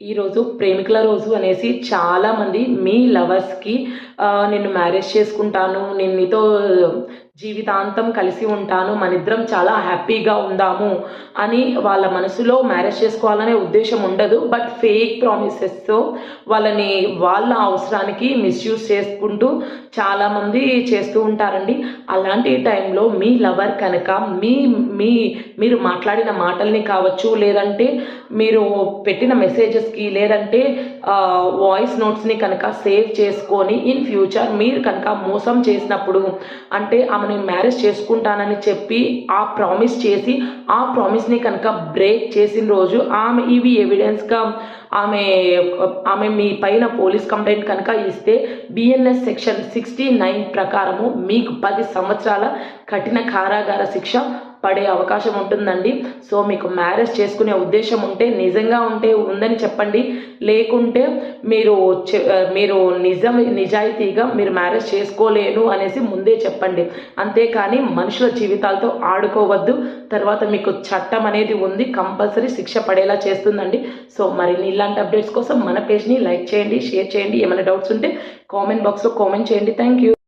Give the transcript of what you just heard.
ఈరోజు ప్రేమికుల రోజు అనేసి చాలామంది మీ లవర్స్కి నిన్ను మ్యారేజ్ చేసుకుంటాను, నేను నీతో జీవితాంతం కలిసి ఉంటాను, మనిద్దరం చాలా హ్యాపీగా ఉందాము అని వాళ్ళ మనసులో మ్యారేజ్ చేసుకోవాలనే ఉద్దేశం ఉండదు. బట్ ఫేక్ ప్రామిసెస్తో వాళ్ళని వాళ్ళ అవసరానికి మిస్యూజ్ చేసుకుంటూ చాలామంది చేస్తూ ఉంటారండి. అలాంటి టైంలో మీ లవర్ కనుక మీరు మాట్లాడిన మాటల్ని కావచ్చు, లేదంటే మీరు పెట్టిన మెసేజెస్కి, లేదంటే వాయిస్ నోట్స్ని కనుక సేవ్ చేసుకొని ఇన్ ఫ్యూచర్ మీరు కనుక మోసం చేసినప్పుడు, అంటే ఆమెను మ్యారేజ్ చేసుకుంటానని చెప్పి ఆ ప్రామిస్ చేసి ఆ ప్రామిస్ని కనుక బ్రేక్ చేసిన రోజు ఇవి ఎవిడెన్స్గా ఆమె మీ పైన పోలీస్ కంప్లైంట్ కనుక ఇస్తే బిఎన్ఎస్ సెక్షన్ 69 ప్రకారము మీకు 10 సంవత్సరాల కఠిన కారాగార శిక్ష పడే అవకాశం ఉంటుందండి. సో మీకు మ్యారేజ్ చేసుకునే ఉద్దేశం ఉంటే, నిజంగా ఉందని చెప్పండి. లేకుంటే మీరు నిజాయితీగా మీరు మ్యారేజ్ చేసుకోలేను అనేసి ముందే చెప్పండి. అంతేకాని మనుషుల జీవితాలతో ఆడుకోవద్దు. తర్వాత మీకు చట్టం అనేది ఉంది, కంపల్సరీ శిక్ష పడేలా చేస్తుందండి. సో మరిన్ని ఇలాంటి అప్డేట్స్ కోసం మన పేజ్ని లైక్ చేయండి, షేర్ చేయండి. ఏమైనా డౌట్స్ ఉంటే కామెంట్ బాక్స్లో కామెంట్ చేయండి. Thank you.